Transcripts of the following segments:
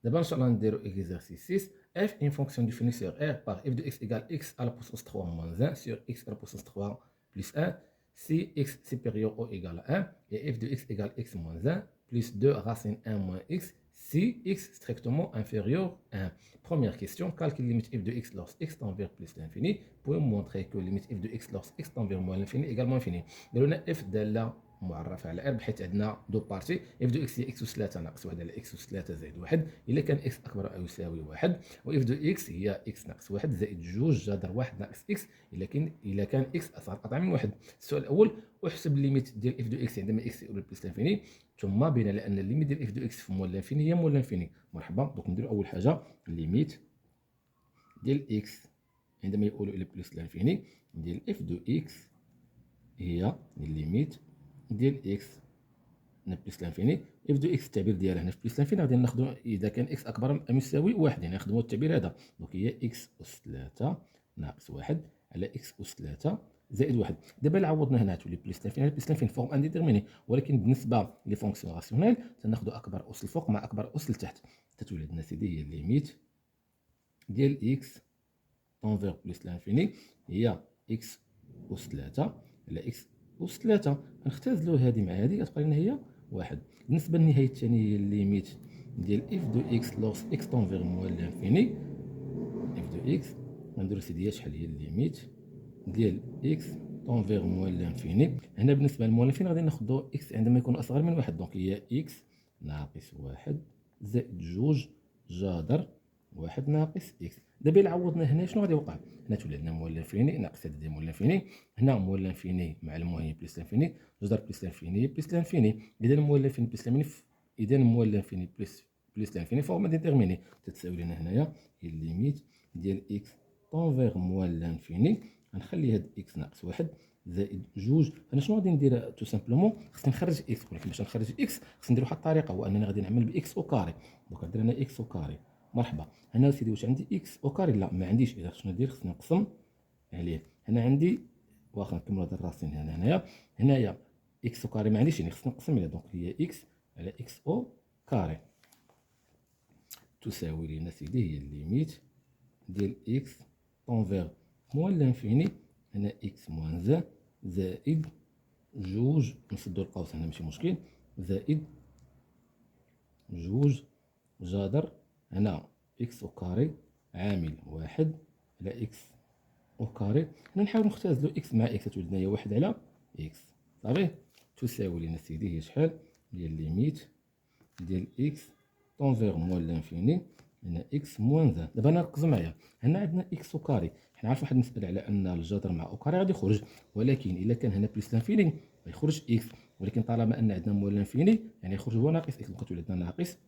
دابا ان شاء الله نديرو exercice 6. f une fonction définie sur r par f de x égale x à la puissance 3 moins 1 sur x à la puissance 3 plus 1 si x supérieur ou égal à 1 et f de x égale x moins 1 plus 2 racine 1 moins x si x strictement inférieur à 1. Première question, calcule limite f de x lorsque x tend vers plus l'infini pour montrer que limite f de x lorsque x tend vers moins l'infini également infini. قالوا لنا f داله معرفه على r بحيث عندنا دو بارتي اف دو اكس هي اكس اس 3 ناقص 1 على اكس اس 3 زائد 1 الا كان اكس اكبر او يساوي 1 واف دو اكس هي اكس ناقص 1 زائد 2 جذر 1 ناقص اكس الا كان اكس اصغر من 1. السؤال الاول احسب الليميت ديال اف دو اكس عندما اكس يؤول بلس لانفيني ثم بين لان الليميت ديال اف دو اكس في مول لانفيني هي مول لانفيني. مرحبا. دونك نديرو اول حاجه الليميت ديال اكس عندما يؤول الى بلس لانفيني ديال اف دو اكس هي الليميت ديال اكس بلس لانفيني اف دو اكس التعبير ديالها هنا في بلس لانفيني غادي ناخذو اذا كان اكس اكبر ام يساوي 1 يعني نخدمو التعبير هذا. دونك هي اكس اس 3 ناقص 1 على اكس اس 3 زائد 1. دابا الا عوضنا هنا تولي بلس لانفيني بلس لانفيني فورم انديتيرميني ولكن بالنسبه لي فونكسيون راسيونيل تناخذو اكبر اس الفوق مع اكبر اس لتحت. تتولي عندنا سيدي هي الليميت ديال اكس طون بلس لانفيني هي اكس اس 3 على اكس اس 3. غنختزلو هذه مع هذه غتبقى لنا هي 1. بالنسبه للنهايه الثانيه هي الليميت ديال اف دو اكس لوغ اكس طون فيغ موال لانفيني اف دو اكس غنديرو سيدي شحال هي الليميت ديال اكس طون فيغ موال لانفيني. هنا بالنسبه للموال لانفيني غادي ناخذ اكس عندما يكون اصغر من 1 دونك هي اكس ناقص 1 زائد 2 جذر 1 ناقص اكس. دابا الا عوضنا هنا شنو غادي يوقع؟ هنا تولي عندنا موال لانفيني ناقص هذا ديال موال لانفيني هنا موال لانفيني مع الموال بلس لانفيني جذر بلس لانفيني بلس لانفيني اذا موال لانفيني بلس لانفيني اذا موال لانفيني بلس لانفيني فورما ديتيرميني تتساوي لنا هنايا هي الليميت ديال اكس طون فيغ موال لانفيني. غنخلي هاد اكس ناقص 1 زائد 2. انا شنو غادي ندير تو سامبلومون خصني نخرج اكس ولكن باش نخرج اكس خصني ندير واحد الطريقه هو انني غادي نعمل باكس او كاري. دونك غندير انا اكس او كاري. مرحبا. هنا سيدي واش عندي اكس او كاري؟ لا ما عنديش. اذا شنو ندير خصني نقسم عليه. هنا عندي واخا نكملوا هاد الراسين هنايا اكس او كاري ما عنديش يعني خصني نقسم عليه. دونك هي اكس على اكس او كاري تساوي لنا سيدي هي الليميت ديال اكس طون فيغ موال لانفيني هنا اكس موان زان زائد 2 نسدو القوس هنا ماشي مشكل زائد 2 جذر هنا اكس او كاري عامل 1 على اكس او كاري. هنا نحاول نختزلو اكس مع اكس تولي لنا هي 1 على اكس صافي تساوي لنا سيدي هي شحال هي الليميت ديال اكس طون فيغ موال لانفيني هنا اكس موان زان. دابا انا ركزوا معايا هنا عندنا اكس او كاري حنا عارف واحد المساله على ان الجذر مع او كاري غادي يخرج ولكن الا كان هنا بلس لانفيني غيخرج اكس ولكن طالما ان عندنا موال لانفيني يعني يخرج هو ناقص اكس. دونك تولي عندنا ناقص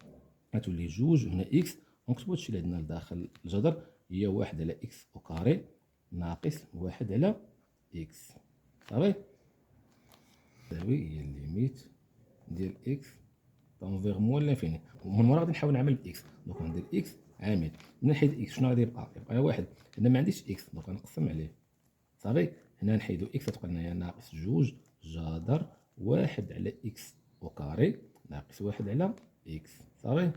غتولي 2 هنا اكس. ونكتبو هادشي اللي عندنا لداخل الجذر هي 1 على اكس او كاري ناقص 1 على اكس صافي تساوي هي الليميت ديال اكس طون فيغ موال لانفيني. ومن مورا غادي نحاول نعمل باكس. دونك غندير اكس عامل من ناحيه اكس شنو غادي يبقى 1. هنا ما عنديش اكس دونك غنقسم عليه صافي. هنا نحيدو اكس تبقى لنا ناقص 2 جذر 1 على اكس او كاري ناقص 1 على اكس صافي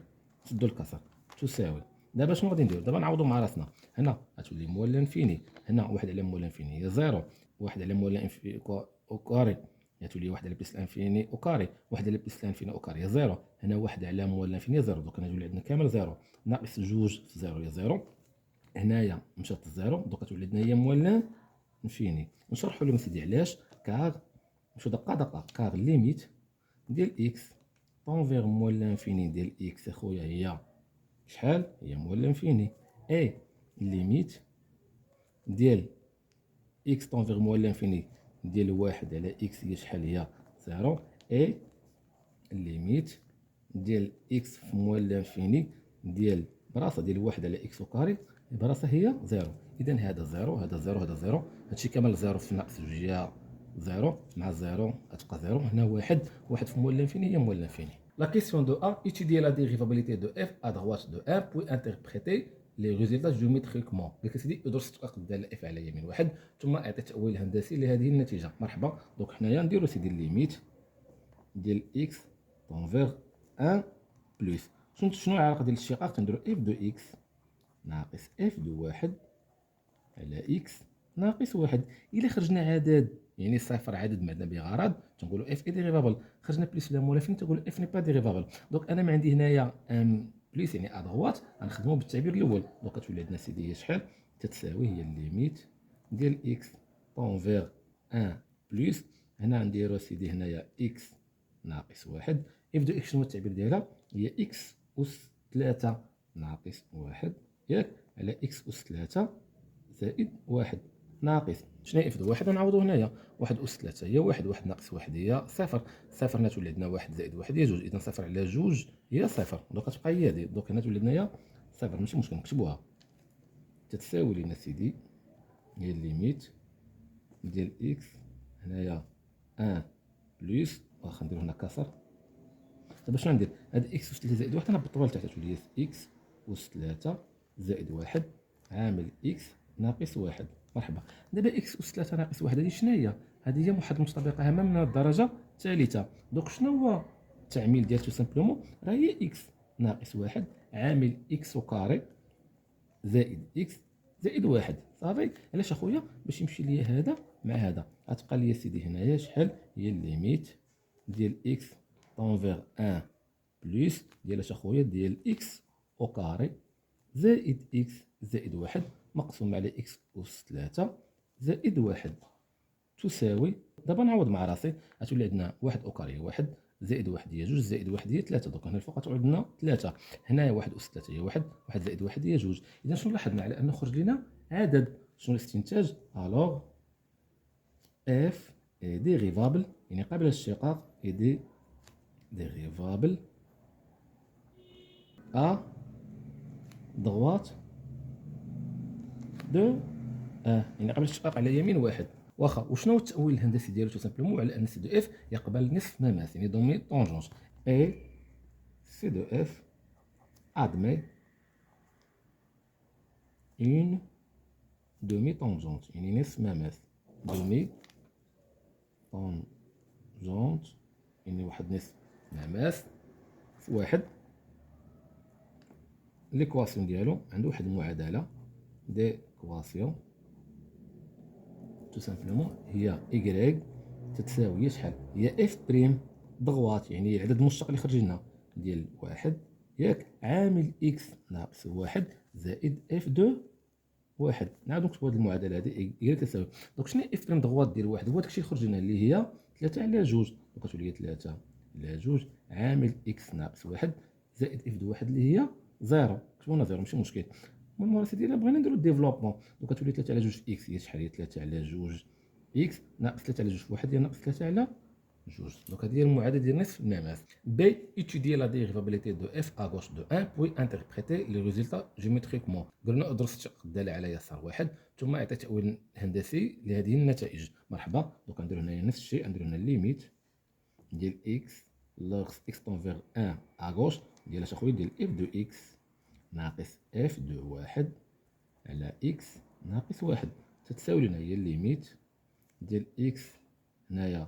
نسدو الكسر تساوي. دابا شنو غادي ندير؟ دابا نعوضو مع راسنا. هنا غتولي موال لانفيني هنا 1 على موال لانفيني هي 0 1 على موال لانفيني او كاري تولي 1 على بلس لانفيني او كاري 1 على بلس لانفيني او كاري هي 0 هنا 1 على موال لانفيني 0 دونك غنولي عندنا كامل 0 ناقص 2 في 0 هي 0 هنايا مشات 0 دونك غتولي عندنا هي موال لانفيني. نشرحوا لهم سيدي علاش كار نمشيو دقه كار ليميت ديال اكس طون فيغ موال لانفيني ديال اكس اخويا هي شحال هي موال لانفيني اي ليميت ديال اكس طون فيغ موال لانفيني ديال 1 على اكس هي شحال هي 0 اي ليميت ديال اكس في موال لانفيني ديال براسه ديال 1 على اكس او كاري براسه هي 0. اذا هذا 0 هذا 0 هذا 0 هادشي كامل 0 في ناقص 2 هي 0 مع 0 غتبقى 0 هنا 1 في موال لانفيني هي موال لانفيني. La question de A, étudier la dérivabilité de f à droite de 1 puis interpréter les résultats géométriquement. قالك سيدي ادرس تطبيق الداله اف على يمين واحد ثم اعطي تاويل هندسي لهذه النتيجه. مرحبا. دونك حنايا نديرو سيدي الليميت ديال اكس طون فيغ 1 بلس شنو العلاقه ديال الاشتقاق؟ تنديرو اف دو اكس ناقص اف دو واحد على اكس ناقص واحد. الا خرجنا عدد يعني صفر عدد معنا بغرض تنقولوا اف اي ديريفابل، خرجنا بليس ولا مولا تنقولوا اف ني با ديريفابل. دونك انا ما عندي هنايا ام بليس يعني ادغوات غنخدموا بالتعبير الاول. دونك كتولي عندنا سيدي هي شحال تتساوي هي الليميت ديال اكس طون فيغ ان بليس هنا نديرو سيدي هنايا اكس ناقص واحد. اف دو اكس شنو التعبير ديالها؟ هي اكس اس 3 ناقص واحد ياك على اكس اس 3 زائد واحد ناقص شنو هي اف دو واحد؟ غنعوضو هنايا واحد اس 3 هي واحد، واحد ناقص واحد هي صفر، صفر هنا تولي عندنا واحد زائد واحد هي جوج، اذا صفر على جوج هي صفر. دونك كتبقى هي هادي، دونك هنا تولي هنايا صفر ماشي مشكل نكتبوها تتساوي لينا سيدي هي الليميت ديال اكس هنايا ان بليس واخا نديرو هنا كسر. دابا شنو ندير؟ هاد اكس اس 3 زائد واحد نهبطوها لتحت تولي اكس اس 3 زائد واحد عامل اكس ناقص واحد. مرحبا. دابا اكس اس 3 ناقص واحد هذه شنو هي؟ هذه هي واحد المتطابقه هامه من الدرجه الثالثه. دونك شنو هو التعميل ديال تو سامبلومون؟ راه هي اكس ناقص واحد عامل اكس او كاري زائد اكس زائد واحد. صافي. علاش اخويا؟ باش يمشي ليا هذا مع هذا غتبقى ليا سيدي هنايا شحال هي الليميت ديال اكس طون فيغ ان بليس ديال اش اخويا؟ ديال اكس او كاري زائد اكس زائد واحد مقسوم على اكس أس 3 زائد واحد تساوي. دابا نعوض مع راسي غتولي عندنا واحد أو كاري واحد زائد واحد هي جوج زائد واحد هي ثلاثة. دوك هنا الفوق غتولي عندنا ثلاثة، هنايا واحد أس 3 هي واحد، واحد زائد واحد هي جوج. إذا شنو لاحظنا؟ على أنه خرج لنا عدد. شنو الاستنتاج؟ ألوغ اف اي ديريفابل يعني قابل للاشتقاق اي ديريفابل ا ضغوات دو يعني قبل الاشتقاق على يمين واحد. واخا. وشنو هو التأويل الهندسي ديالو؟ تو سامبلومون على ان سي دو اف يقبل نصف مماس يعني دومي طونجونس اي سي دو اف ادمي اون دومي طونجونت يعني نصف مماس دومي طونجونت يعني واحد نصف مماس في واحد. ليكواسيون ديالو عنده واحد المعادله ديكواسيون تو سامبلومون هي إيكغيك تتساوي شحال؟ هي اف بريم ضغوات يعني العدد المشتق اللي خرج لنا ديال واحد ياك عامل اكس ناقص واحد زائد اف دو واحد. نعاودو نكتبو هاد المعادله هادي إيكغيك تساوي. دونك شنو هي اف بريم ضغوات ديال واحد؟ هو داكشي اللي خرج لنا اللي هي 3 على جوج. دونك كتولي هي 3 على جوج عامل اكس ناقص واحد زائد اف دو واحد اللي هي زيرو. كتبونا زيرو ماشي مشكل. المهم سيدي الا بغينا نديرو ديفلوبمون دونك كتولي 3 على جوج في اكس هي شحال؟ هي 3 على جوج اكس ناقص 3 على جوج في واحد هي ناقص 3 على جوج. دونك هذه هي المعادله ديال نصف المماس. بي étudier la dérivabilité de f à gauche de 1 puis interpréter les résultats géométriquement. قلنا ادرس الداله على يسار واحد ثم اعطي تاويل هندسي لهذه النتائج. مرحبا. دونك نديرو هنايا نفس الشيء نديرو هنا الليميت ديال اكس لوغس اكس طون فيغ 1 à gauche ديال اش اخويا؟ ديال اف دو اكس ناقص اف دو واحد على اكس ناقص واحد تتساوي لنا هي الليميت ديال اكس هنايا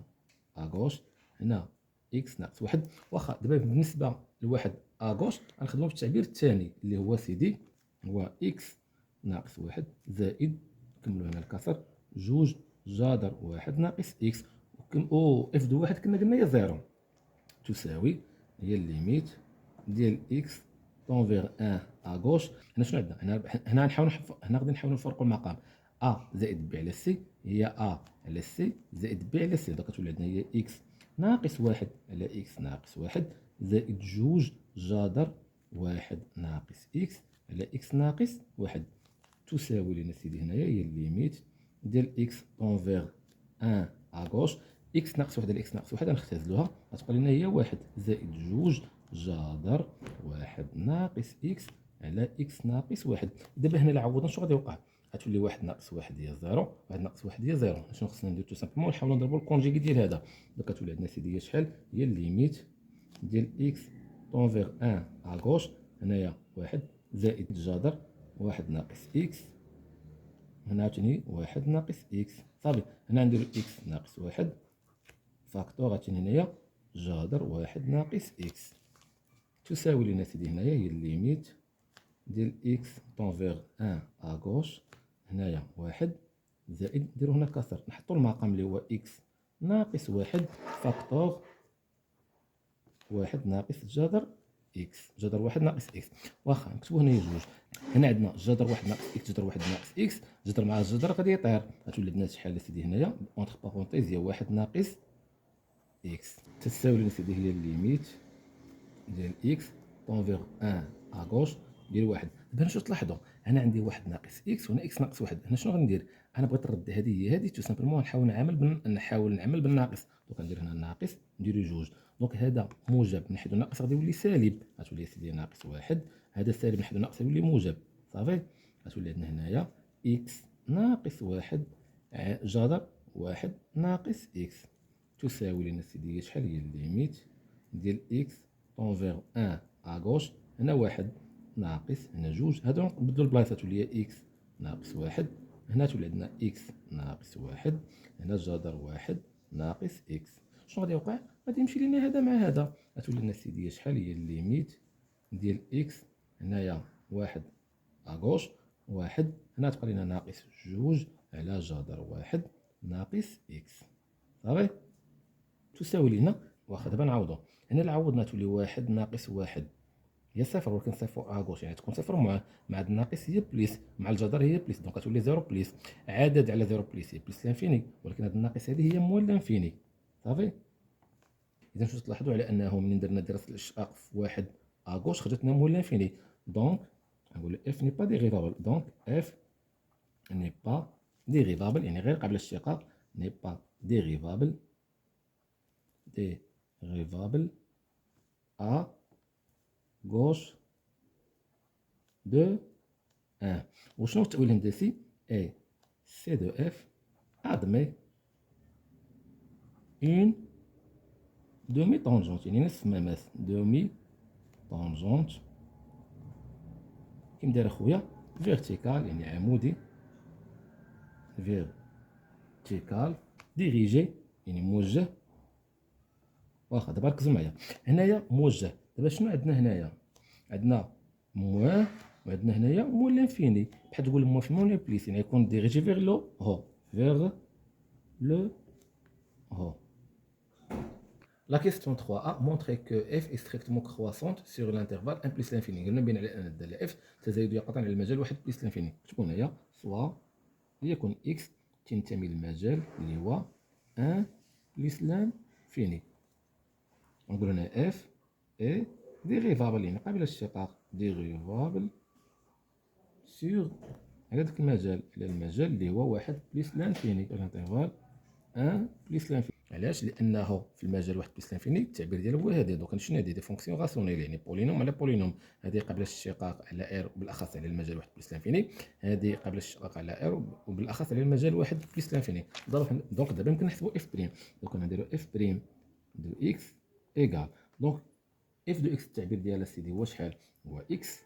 اغوش هنا اكس ناقص واحد. واخا دابا بالنسبه لواحد اغوش غنخدمو بالتعبير الثاني اللي هو سيدي هو اكس ناقص واحد زائد نكملو هنا الكسر جوج جذر واحد ناقص اكس او اف دو واحد كنا قلنا هي زيرو تساوي هي الليميت ديال اكس طون فيغ 1 اغوش. هنا شنو عندنا؟ هنا نحاول هنا غادي نحاولوا نفرقوا المقام ا زائد بي على سي هي ا على سي زائد بي على سي. دونك كتولي عندنا هي اكس ناقص واحد على اكس ناقص واحد زائد جوج جذر واحد ناقص اكس على اكس ناقص واحد تساوي لنا سيدي هنايا هي الليميت ديال اكس طون فيغ 1 اغوش اكس ناقص واحد على اكس ناقص واحد غنختزلوها غتبقى لنا هي واحد زائد جوج جذر واحد ناقص اكس على اكس ناقص واحد. دابا هنا الا عوضنا شنو غادي يوقع؟ غتولي واحد ناقص واحد هي زيرو واحد ناقص واحد هي زيرو. شنو خصنا ندير؟ تو سامبلومون نحاولو نضربو الكونجيكي ديال هذا. دونك كتولي عندنا سيدي هي شحال؟ هي الليميت ديال اكس طون فيغ 1 اغوش هنايا واحد زائد جذر واحد ناقص اكس هنا عاوتاني واحد ناقص اكس. صافي. هنا نديرو اكس ناقص واحد فاكتور عاوتاني هنايا جذر واحد ناقص اكس تساوي لنا سيدي هنايا هي الليميت ديال إكس طون فيغ أن أغوش، هنايا واحد زائد نديرو هنا كسر، نحطو المقام اللي هو إكس ناقص واحد فاكتور واحد ناقص جذر إكس، جذر واحد ناقص إكس. واخا نكتبو هنايا جوج، هنا عندنا جذر واحد ناقص إكس، جذر واحد ناقص إكس، جذر مع جذر غادي يطير، غتولي عندنا شحال سيدي هنايا أونتخ باغونتيز هي واحد ناقص إكس. تساوي لنا سيدي هي الليميت ديال إكس طون فيغ أن أغوش ديال واحد. دابا شنو تلاحظوا، هنا عندي واحد ناقص إكس وهنا إكس ناقص واحد، هنا شنو غندير؟ أنا بغيت نرد هذه هي هذه تو سامبلومون نحاول نعمل بالناقص، دونك غندير هنا الناقص نديرو جوج، دونك هذا موجب نحيدو ناقص غادي يولي سالب، غتولي سيدي ناقص واحد، هذا سالب نحيدو ناقص يولي موجب، صافي غتولي عندنا هنايا إكس ناقص واحد جذر واحد ناقص إكس تساوي لنا سيدي شحال هي الليميت ديال إكس طون فيغ أن أغوش، هنا واحد ناقص هنا جوج، هادو نبدلو البلايصة تولي هي إكس ناقص واحد، هنا تولي عندنا إكس ناقص واحد، هنا جذر واحد ناقص إكس. شنو غادي يوقع؟ غادي يمشي لينا هذا مع هذا، غتولي لنا سيدي شحال هي الليميت ديال إكس، هنايا واحد أغوش واحد، هنا تبقى لينا ناقص جوج على جذر واحد ناقص إكس، صافي تساوي لنا. واخا دابا نعوضو، هنا اللي عوضنا تولي واحد ناقص واحد هي صفر، ولكن صفر اغوش يعني تكون صفر مع الناقص هي بليس، مع الجذر هي بليس، دونك غتولي زيرو بليس، عدد على زيرو بليس هي بليس لانفيني، ولكن هاد الناقص هذه هي موال لانفيني، صافي. اذا شنو تلاحظوا على انه منين درنا دراسه الاشتقاق في واحد اغوش خرجتنا موال لانفيني، دونك نقول اف ني با ديريفابل، دونك اف ني با ديريفابل يعني غير قابل للاشتقاق، ني با ديريفابل à gauche de 1. وشنو التأويل الهندسي؟ A C de F admet une demi-tangente، يعني نصف مماس demi-tangente كيما داير اخويا vertical يعني عمودي vertical dirigé يعني موجه. واخا دابا ركزوا معايا، هنايا موجه، دابا شنو عندنا هنايا؟ عندنا موان وعندنا هنايا موان لانفيني، بحال تقول موان في موان بليس يعني يكون ديريجي فيغ لو هو فيغ لو هو. La question 3a montre que f est strictement croissante sur l'intervalle 1 plus l'infini. قلنا بين على ان الداله f تزايد يقطع على المجال 1 plus l'infini. كتبوا هنايا سوا ليكن x تنتمي للمجال اللي هو 1 plus l'infini. نقول هنا f est dérivable يعني قابل للاشتقاق dérivable sur على داك المجال، على المجال اللي هو 1 بليس لانفيني، الانترفال 1 بليس لانفيني. علاش؟ لانه في المجال 1 بليس لانفيني التعبير ديالو هو هذا، دونك شنو هادي؟ دي فونكسيون غاسيونيل يعني بولينوم على بولينوم، هذه قبل الاشتقاق على ار وبالاخص على المجال 1 بليس لانفيني، هذه قبل الاشتقاق على ار وبالاخص على المجال 1 بليس لانفيني. دونك دابا يمكن نحسبوا اف بريم، دونك نديرو اف بريم دو اكس ايكال، دونك اف دو اكس التعبير ديالها سيدي هو شحال؟ هو اكس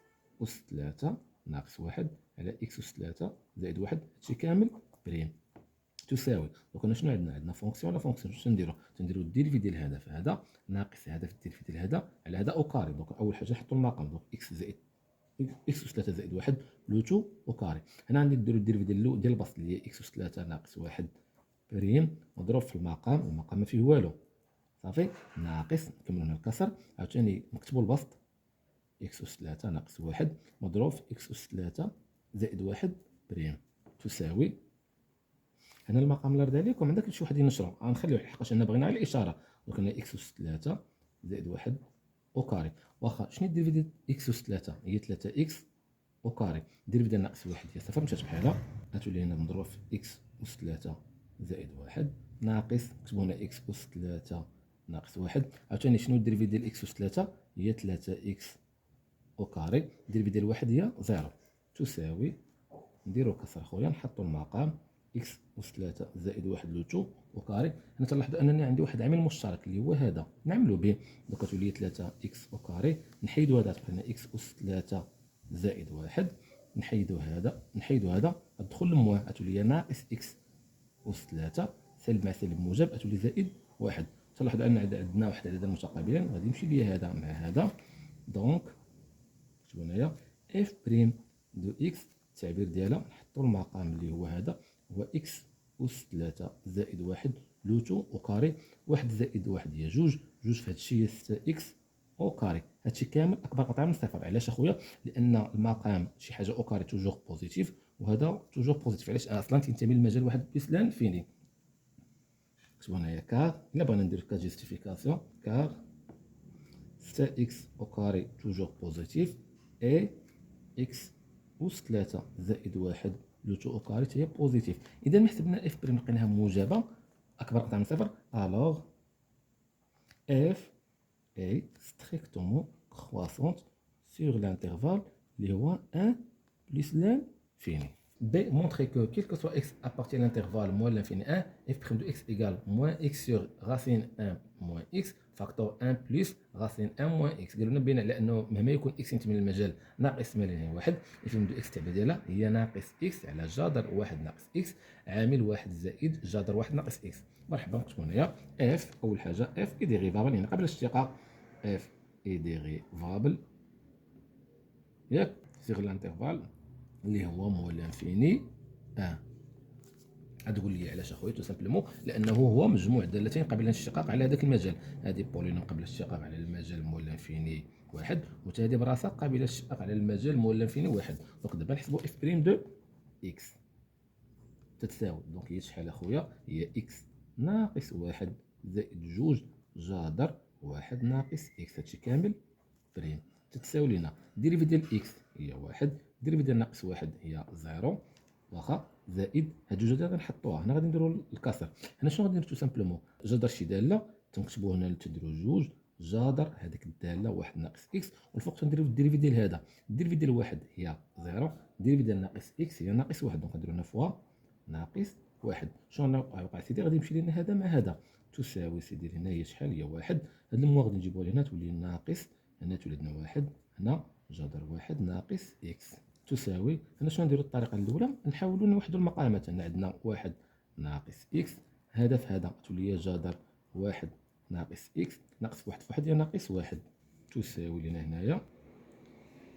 اس 3 ناقص واحد على اكس اس 3 زائد واحد، هادشي كامل بريم تساوي. دونك هنا شنو عندنا فونكسيون ولا فونكسيون، شنو تنديرو الديريفي ديال هذا في هذا ناقص هذا في الديريفي ديال هذا على هذا او كاري، دونك اول حاجه نحطو المقام، دونك اكس زائد اكس اس 3 زائد واحد لو تو او كاري. هنا غادي نديرو الديريفي ديال البسط اللي هي اكس اس 3 ناقص واحد بريم مضروب في المقام، المقام ما فيه والو، صافي ناقص نكملو هنا الكسر، عاوتاني نكتبو البسط إكس أس 3 ناقص واحد مضروب في إكس أس 3 زائد واحد بريم تساوي. هنا المقام اللي رد عليكم عندك شي واحد ينشرو، غنخليوه لحقاش حنا بغينا غير الإشارة، دونك هنا إكس أس 3 زائد واحد أو كاري. واخا شنو الديريفي ديال إكس أس 3؟ هي 3 إكس أو كاري، الديريفي ديال ناقص واحد هي صفر مشات بحالها، غتولي هنا مضروب في إكس أس 3 زائد واحد ناقص نكتبو هنا إكس أس 3 ناقص واحد، عاوتاني شنو الديريفي ديال إكس أس 3؟ هي 3 إكس او كاري، الديريفي ديال واحد هي زيرو تساوي، نديرو كسر خويا نحطو المقام اكس اس 3 زائد واحد لو تو او كاري. هنا تلاحظوا انني عندي واحد عامل مشترك اللي هو هذا نعملو به، دوك تولي 3 اكس او كاري، نحيدو هذا تبقى لنا اكس اس 3 زائد واحد، نحيدو هذا تدخل الموان غتولي ناقص اكس اس 3 سالب مع سالب موجب غتولي زائد واحد. تلاحظوا ان عندنا واحد العدد متقابلين غادي يمشي ليا هذا مع هذا، دونك شوفوا هنايا اف بريم دو اكس التعبير ديالها نحطوا المقام اللي هو هذا هو اكس أس 3 زائد 1 لوتو أو كاري. 1 زائد 1 هي جوج، جوج في هادشي هي 6 اكس أو كاري. هادشي كامل أكبر قطعة من صفر. علاش أخويا؟ لأن المقام شي حاجة أو كاري توجور بوزيتيف وهذا توجور بوزيتيف. علاش؟ أصلا تنتمي للمجال واحد بلس لانفيني. شوفوا هنايا كار، إلا بغينا ندير كا جيستيفيكاسيون كار 6 اكس أو كاري توجور بوزيتيف اي اكس أس 3 زائد 1 لوتو أو كاري هي بوزيتيف. إذا ما حسبنا اف بريم لقيناها موجبة أكبر قطعة من صفر، ألوغ اف اي ستريكتومون كرواسونت سور لانترفال اللي هو 1 بلس لانفيني. B, montrer que quel que soit x appartient à l'intervalle moins l'infini 1, f' de x égale moins x sur racine 1 moins x فاكتور 1 بلس racine 1 moins x. قالوا لنا بين على انه مهما يكون x ينتمي للمجال ناقص ما لا نهايه واحد، f دو x التعبير ديالها هي ناقص x على جذر 1 ناقص x عامل 1 زائد جذر 1 ناقص x. مرحبا. نكتبوا هنايا f اول حاجه f اي ديريفابل هنا قبل الاشتقاق f اي ديريفابل ياك سيغ الانترفال اللي هو مول لانفيني 1. غتقول لي علاش اخويا؟ تو سامبلومون لانه هو مجموع دالتين قبل الاشتقاق على هذاك المجال. هذه بولينوم قبل الاشتقاق على المجال مول لانفيني 1 وهذه براسها قابله للاشتقاق على المجال مول لانفيني 1. دونك دابا نحسبوا اف بريم دو اكس تتساوي دونك هي شحال اخويا؟ هي اكس ناقص 1 زائد جوج جذر 1 ناقص اكس. هادشي كامل بريم تتساوي لينا ديريفي ديال اكس هي 1 ديريفي ديال ناقص 1 هي 0 واخا زائد هاد جوج هادي غنحطوها هنا غادي نديرو الكسر. هنا شنو غادي نديرو؟ تو سامبلومون جذر شي داله تنكتبو هنا تنديرو جوج جذر هذيك الداله 1 ناقص اكس والفوق تنديرو الديريفي ديال هذا. الديريفي ديال 1 هي 0 الديريفي ديال ناقص اكس هي ناقص 1 دونك غنديرو هنا فوا ناقص 1. شنو غيوقع سيدي؟ غادي يمشي لينا هذا مع هذا تساوي سيدي هنا هي شحال؟ هي 1. هاد الموا غادي نجيبوها لهنا تولي ناقص هنا تولي عندنا 1 هنا جذر 1 ناقص اكس تساوي. هنا شنو نديرو؟ الطريقه الاولى نحاولوا نوحدوا المقامات. هنا عندنا 1 ناقص اكس هذا في هذا تولي هي جذر 1 ناقص اكس ناقص 1 في 1 هي ناقص 1 تساوي لنا هنايا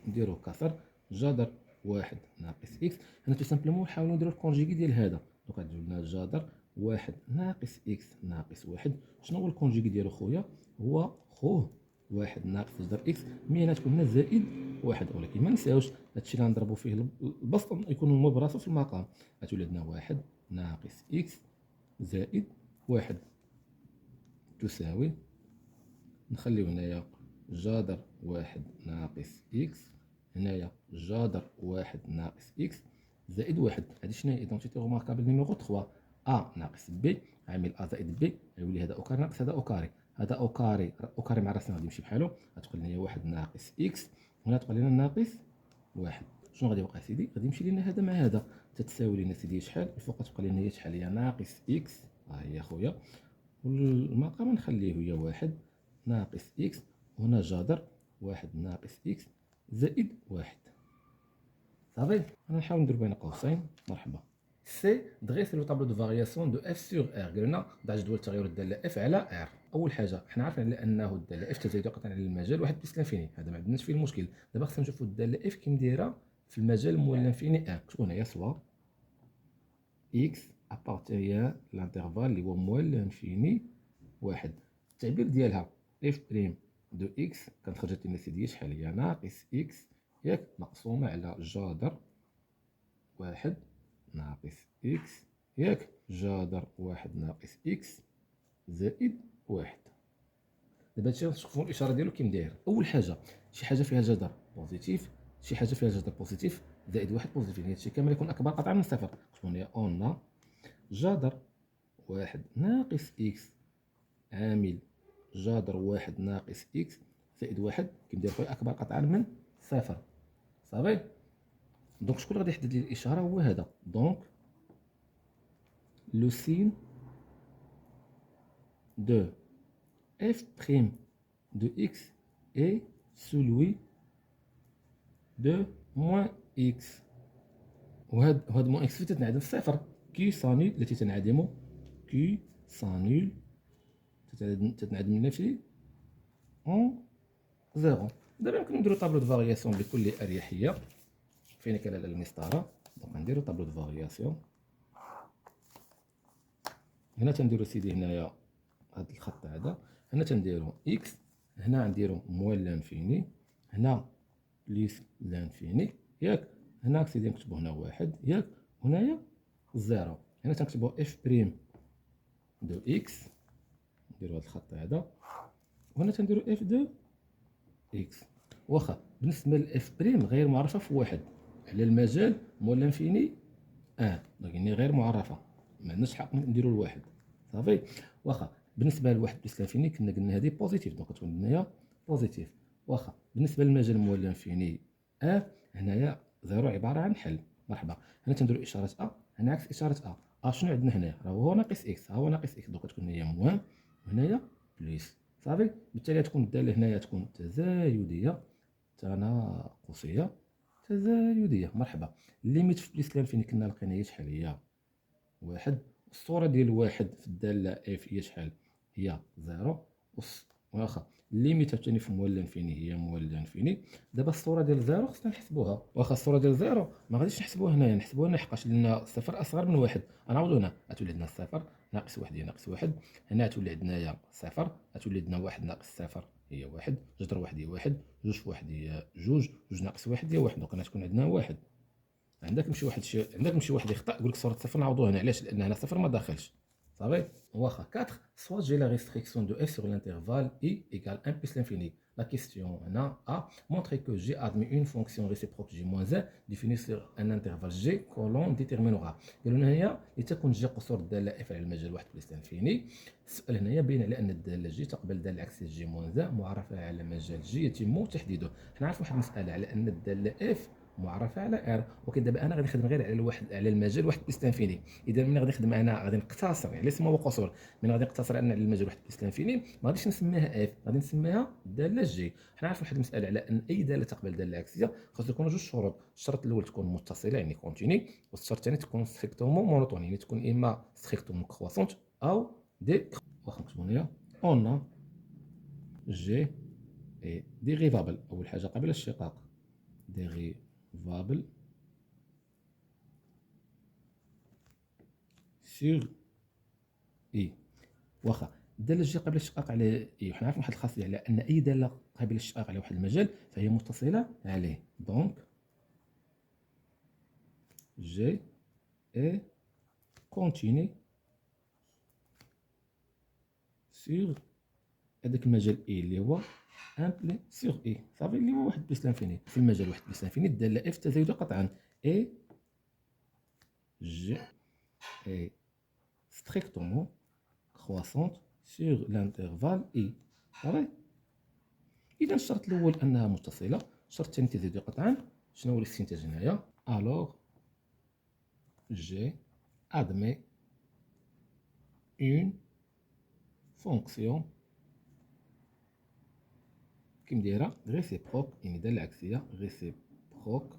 نديرو كسر جذر 1 ناقص اكس. هنا تو سامبلومون نحاولوا نديرو الكونجيكي ديال هذا دونك غتجيب لنا جذر 1 ناقص اكس ناقص 1. شنو هو الكونجيكي ديالو خويا؟ هو خوه 1 ناقص جذر اكس مي هنا تكون هنا زائد 1 ولكن ما نساوش هادشي اللي غنضربو فيه البسط يكون المو براسو في المقام. غتولي عندنا 1 ناقص اكس زائد 1 تساوي نخليو هنايا جذر 1 ناقص اكس هنايا جذر 1 ناقص اكس زائد 1. هادي شنو هي؟ ايدونتيتي روماركابل نيميرو 3 ا ناقص بي عامل ا زائد بي غيولي هذا او كاري ناقص هذا او كاري. هذا او كاري او كاري مع راسنا غادي يمشي بحالو غتبقى لنا هي 1 ناقص اكس هنا تبقى لنا ناقص 1. شنو غادي يوقع سيدي؟ غادي يمشي لنا هذا مع هذا تتساوي لنا سيدي شحال؟ الفوق تبقى لنا هي شحال؟ هي ناقص اكس ها هي خويا والمقام نخليه هي 1 ناقص اكس وهنا جذر 1 ناقص اكس زائد 1. صافي. انا نحاول ندير بين قوسين. مرحبا. سي دغيسي لو طابلو دو فارياسيون دو اف سور ار. قلنا ضع جدول تغير الداله اف على ار. اول حاجه حنا عارفين على انه الداله اف تزايد قطعا على المجال واحد بلس لانفيني هذا ما عندناش فيه المشكل. دابا خصنا نشوفوا الداله اف كي مدايره في المجال مول لانفيني 1. كتبوا هنايا سوا اكس ابارتيان لانترفال اللي هو مول لانفيني 1. التعبير ديالها اف بريم دو اكس كانت خرجت لنا سيدي شحال؟ هي ناقص اكس ياك مقسومه على جذر 1 ناقص اكس ياك جذر 1 ناقص اكس زائد 1. دابا هادشي غنشوفو الاشاره ديالو كي مداير. اول حاجه شي حاجه فيها جذر بوزيتيف شي حاجه فيها جذر بوزيتيف زائد 1 بوزيتيف هادشي كامل يكون اكبر قطعه من صفر. كتبوا هنا اون جذر 1 ناقص اكس عامل جذر 1 ناقص اكس زائد 1 كيمدير خويا اكبر قطعا من صفر. صافي. دونك شكون غادي يحدد لي الاشاره؟ هو هذا. دونك لو سين دو اف بريم دو اكس اي سولوي دو موان اكس. وهاد موان اكس تتنعدم في صفر كي سانول التي تنعدم كي سانول تتنعدم لنا في اون زيرو. دابا يمكن نديرو طابلو دو فارياسيون بكل اريحيه. فين كاين المسطره؟ دونك نديرو طابلو دو فارياسيون. هنا تنديرو سيدي هنايا هاد الخط هذا، هنا تنديرو اكس، هنا نديرو موان لانفيني، هنا بليس لانفيني ياك، هنا سيدي نكتبو هنا واحد ياك، هنايا زيرو. هنا تنكتبو اف بريم دو اكس، نديرو هاد الخط هذا، وهنا تنديرو اف دو اكس. واخا بالنسبه لاف بريم غير معرفه في واحد على المجال موان لانفيني دونك يعني غير معرفه، ما عندناش حق نديرو الواحد صافي. واخا بالنسبه لواحد بلس لانفيني كنا قلنا هذه بوزيتيف، دونك تكون هنايا بوزيتيف. واخا بالنسبه للمجال موال لانفيني هنايا زيرو عباره عن حل. مرحبا. هنا تنديرو اشاره هنا عكس اشاره شنو عندنا هنا؟ راه هو ناقص اكس، ها هو ناقص اكس، دونك تكون هي موان وهنايا بليس صافي. بالتالي تكون الداله هنايا تكون تزايديه تناقصيه تزايديه. مرحبا. الليميت في بليس لانفيني كنا لقينا هي شحال؟ هي واحد. الصوره ديال واحد في الداله اف هي شحال؟ هي زيرو. واخا الليميت عاوتاني في موال لانفيني هي موال لانفيني. دابا الصوره ديال زيرو خصنا نحسبوها. واخا الصوره ديال زيرو ما غاديش نحسبوها هنايا، نحسبوها هنا حقاش لان الصفر اصغر من واحد. غنعوضو هنا، غتولي عندنا صفر ناقص واحد هي ناقص واحد، هنا غتولي عندنايا صفر، غتولي عندنا واحد ناقص صفر هي واحد، جوج ضرب واحد هي واحد، جوج في واحد هي جوج، جوج ناقص واحد هي واحد، دونك غتكون عندنا واحد. عندك مشي واحد يخطا يقول لك صوره صفر نعوضو هنا، علاش؟ لان هنا صفر ما داخلش صافي. واخا 4 soit j'ai la restriction de f sur l'intervalle i égale 1 plus l'infini. La question هنا a montré que g admet une fonction réciproque g-1 définie sur un intervalle g que l'on déterminera. قالوا لنا هي لتكن جي قصور الداله اف على المجال 1 بلس انفيني. السؤال هنايا بين على ان الداله جي تقبل الداله العكسيه g-1 معرفه على مجال جي يتم تحديده. حنا عارفين واحد المساله على ان الداله اف معرفه على ار، ولكن دابا انا غادي نخدم غير على الواحد على المجال واحد بلس انفيني. اذا ملي غادي نخدم انا غادي نقتصر يعني اسمه هو قصور، ملي غادي نقتصر على المجال واحد بلس انفيني ما غاديش نسميها اف، غادي نسميها داله جي. حنا عارفين واحد المساله على ان اي داله تقبل داله عكسيه خاص يكونوا جوج شروط. الشرط الاول تكون متصله يعني كونتيني، والشرط الثاني تكون ستريكتومون مونوتون يعني تكون اما ستريكتومون كرواسونت او دي. واخا نكتبوا هنايا اون جي اي ديريفابل. اول حاجه قبل الشقاق ديريفابل سيغ اي. واخا الداله جي قبل الاشتقاق على اي، وحنا عارفين واحد الخاصيه على ان اي داله قابله للاشتقاق على واحد المجال فهي متصله عليه. دونك جي اي كونتيني سيغ هذاك المجال اي اللي هو امبلي سيغ اي صافي، اللي هو واحد بلس لانفيني. في المجال واحد بلس لانفيني الداله اف تزايد قطعا اي جي اي strictement croissante sur l'intervalle I. صافي. إذا الشرط الأول أنها متصلة، الشرط الثاني تزيد قطعا. شنو هو الاستنتاج هنايا؟ alors j'ai admis une fonction كي مدايره ريسيبروك يعني داله العكسيه ريسيبروك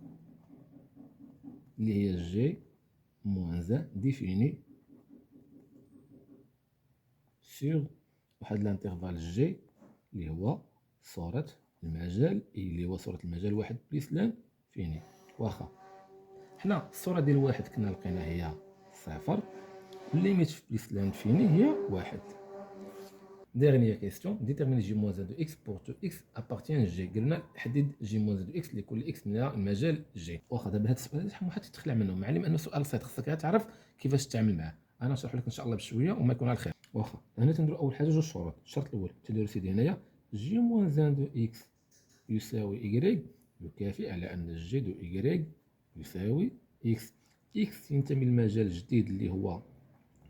اللي هي جي موان ان ديفيني سور واحد الانترفال جي اللي هو صورة المجال اللي هو صورة المجال واحد بليس لانفيني. واخا حنا الصورة ديال واحد كنا لقينا هي صفر، الليميت في بليس لانفيني هي واحد. ديرنيير كيستيون ديتيرميني جي موان دو اكس بور تو اكس ابارتيان جي. قلنا حدد جي موان دو اكس لكل اكس من المجال جي. واخا دابا هاد السؤال شحال واحد تخلع منه، معلم انه سؤال بسيط خصك تعرف كيفاش تتعامل معاه. انا نشرح لك ان شاء الله بشويه وما يكون على الخير. واخا هنا تنديرو اول حاجه جوج شروط. الشرط الاول تديرو سيدي هنايا جي موان دو اكس يساوي إيكغيك يكافئ على أن جي دو إيكغيك يساوي إكس. إكس ينتمي للمجال الجديد اللي هو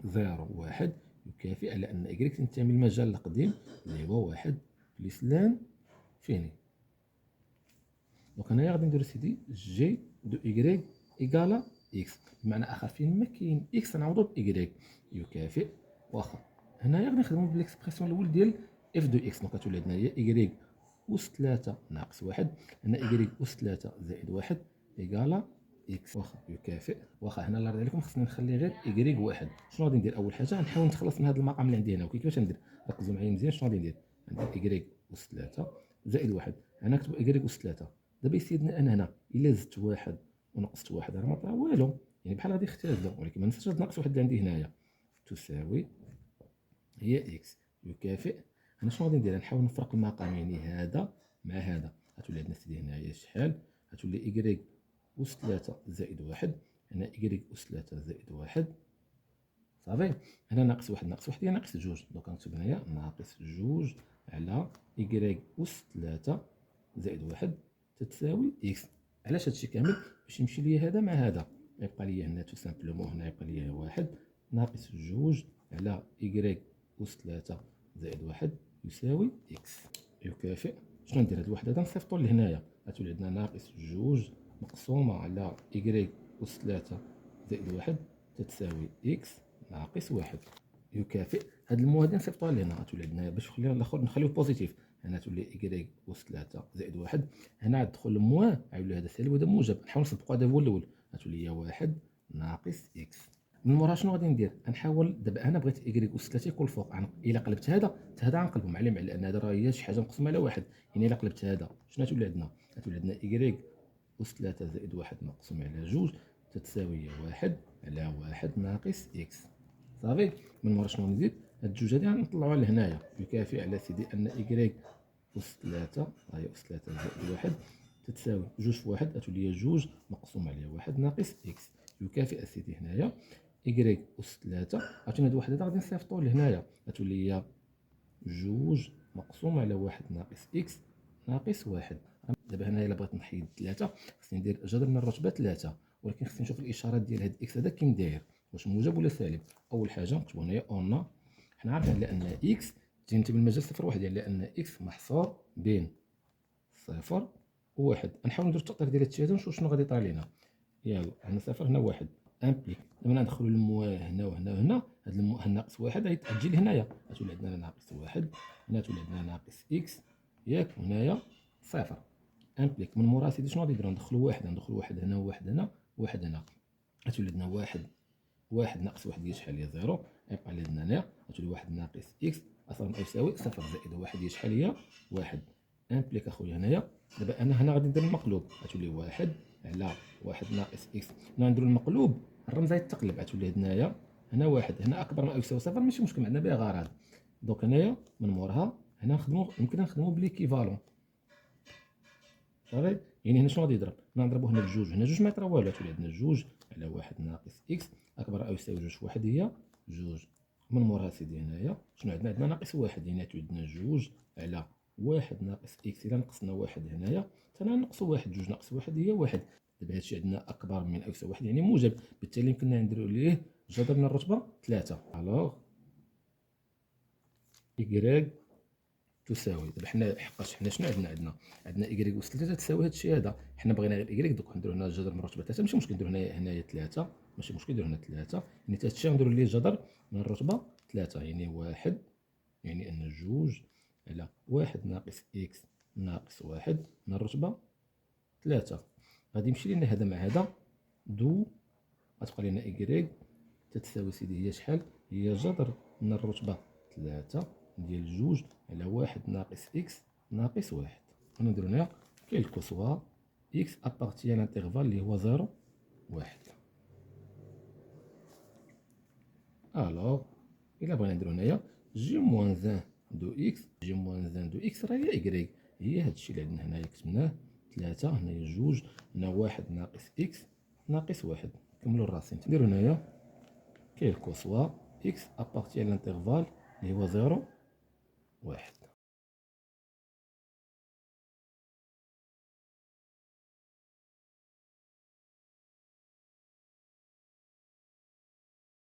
زيرو واحد يكافئ على أن إيكغيك تنتمي للمجال القديم اللي هو واحد بليس لانفيني. دونك هنايا غادي نديرو سيدي جي دو إيكغيك إيكالا إكس، بمعنى آخر فين ما كاين إكس نعوضو بإيكغيك يكافئ. واخا هنايا غادي نخدمو بالإكسبرسيون الأول ديال إف دو إكس. دونك غتولي عندنا هي إيكغيك أس 3 ناقص واحد، هنا إيكغيك أس 3 زائد واحد إيكالا إكس. واخا يكافئ. واخا هنا الله يرضي عليكم خصني نخلي غير إيكغيك واحد. شنو غادي ندير؟ أول حاجة غنحاول نتخلص من هذا المقام اللي عندي هنا، وكيفاش ندير؟ ركزوا معايا مزيان. شنو غادي ندير؟ عندي إيكغيك أس 3 زائد واحد، انا نكتب إيكغيك أس 3. دابا سيدنا أنا هنا إلا زدت واحد ونقصت واحد راه ما طرا والو، يعني بحال غادي يختزلوا، ولكن ما ننساش هاد ناقص واحد اللي عندي هنايا تساوي هي إكس يكافئ. أنا شنو غادي ندير؟ نحاول نفرق المقام، يعني هذا مع هذا، غتولي عندنا سيدي هنايا شحال؟ غتولي إيكغيك أس 3 زائد واحد، هنا إيكغيك أس 3 زائد واحد، صافي. هنا ناقص واحد ناقص واحد هي ناقص جوج، دونك غنكتب هنايا ناقص جوج على إيكغيك أس 3 زائد واحد تتساوي إكس. علاش هادشي كامل؟ باش يمشي ليا هذا مع هذا، يبقى ليا هنا تو سامبلومون، هنا يبقى ليا واحد ناقص جوج على إيكغيك أس 3 زائد واحد يساوي إكس يكافئ. شنو ندير؟ هاد الواحد هذا نصيفطو لهنايا، غتولي عندنا ناقص جوج مقسومة على إيكغيك أس 3 زائد واحد تتساوي إكس ناقص واحد يكافئ. هاد المو هادي نصيفطوها لهنا، غتولي عندنا باش نخليوه بوزيتيف، هنا تولي إيكغيك أس 3 زائد واحد، هنا عاد تدخل الموان غيولي هذا سالب وهذا موجب، نحاول نصدقو هذا هو الأول، غتولي هي واحد ناقص إكس. من موراها شنو غادي ندير؟ غنحاول دابا أنا بغيت إيكغيك أس 3 يكون الفوق، إلا قلبت هذا هذا غنقلبو مع لأن هذا راه هي شي حاجة مقسومة على واحد، يعني إلا قلبت هذا شنو غتولي عندنا؟ غتولي عندنا إيكغيك أس 3 زائد واحد مقسوم على جوج تتساوي واحد على واحد ناقص إكس، صافي. من مورا شنو نزيد؟ هاد الجوج هادي غنطلعوها لهنايا، يكافئ على سيدي أن إيكغيك أس 3 هاهي أس 3 زائد واحد تتساوي جوج في واحد غتولي هي جوج مقسوم على واحد ناقص إكس يكافئ أسيدي هنايا إيكغيك أس 3. عاوتاني هاد واحد هذا غادي نصيفطوه لهنايا، غتولي هي جوج مقسوم على واحد ناقص إكس ناقص واحد. دابا هنايا إلا بغيت نحيد 3 خصني ندير جذر من الرتبة 3، ولكن خصني نشوف الإشارات ديال هاد إكس هذا كيما داير، واش موجب ولا سالب. أول حاجة نكتبو هنايا أون، حنا عارفين على أن إكس تنتمي للمجال صفر واحد، يعني لأن إكس محصور بين صفر وواحد. غنحاول ندير التأطير ديال هادشي هذا ونشوف شنو غادي يطرا لينا. يلا هنا صفر هنا واحد امبليك، دابا ندخلو الموان هنا وهنا وهنا، هاد الموان ناقص واحد غتجي لهنايا، غتولي عندنا ناقص واحد، هنا تولي عندنا ناقص إكس ياك، وهنايا صفر امبليك. من مورا سيدي شنو غادي نديرو؟ ندخلو واحد هنا وواحد هنا وواحد هنا، غتولي عندنا واحد ناقص واحد هي شحال؟ هي زيرو، غيبقى لي عندنا هنا غتولي واحد ناقص إكس أصلا يساوي صفر زائد واحد هي شحال؟ هي واحد امبليك أخويا. هنايا دابا أنا هنا غادي ندير المقلوب، غتولي واحد على واحد ناقص إكس، هنا نديرو المقلوب الرمز غيتقلب، غتولي هنايا هنا واحد هنا أكبر ما يساوي صفر، ماشي مشكل عندنا بها غرض. دونك هنايا من موراها هنا يمكن نخدمو بليكيفالون، صافي. يعني هنا شنو غادي يضرب؟ هنا نضربو هنا بجوج، هنا جوج ما يطرا والو، تولي عندنا جوج على واحد ناقص إكس أكبر أو يساوي جوج في واحد هي جوج. من موراها سيدي هنايا شنو عندنا ناقص واحد، يعني تولي عندنا جوج على واحد ناقص إكس، إلا نقصنا واحد هنايا حتى نقصو واحد، جوج ناقص واحد هي واحد. دابا هادشي عندنا أكبر من أو يساوي واحد يعني موجب، بالتالي يمكننا نديرو ليه جذر من الرتبة 3. ألوغ إكغيك تساوي، دابا حنا حقاش حنا شنو عندنا إكغيك أس 3 تساوي هادشي هذا، حنا بغينا غير إكغيك، دوك نديرو هنا الجذر من الرتبة 3 ماشي مشكل، نديرو هنايا 3 ماشي مشكل، نديرو هنا 3 يعني حتى هادشي غنديرو ليه جذر من الرتبة 3، يعني واحد، يعني أن جوج على واحد ناقص إكس ناقص واحد من الرتبة 3. غادي يمشي لينا هذا مع هذا دو، غتبقى لينا إكغيك تتساوي سيدي هي شحال؟ هي جذر من الرتبة 3 ديال جوج على واحد ناقص إكس ناقص واحد. غنديرو هنايا كيلكو سوا إكس أبارتي à l'intervalle اللي هو زيرو واحد. ألوغ إلا بغينا نديرو هنايا جي موان زان دو إكس، جي موان زان دو إكس راه هي إكغيك، هي هادشي اللي عندنا هنايا كتبناه 3 هنايا جوج هنا واحد ناقص إكس ناقص واحد. نكملو الراسين، نديرو هنايا كيلكو سوا إكس أبارتي à l'intervalle اللي هو زيرو واحد.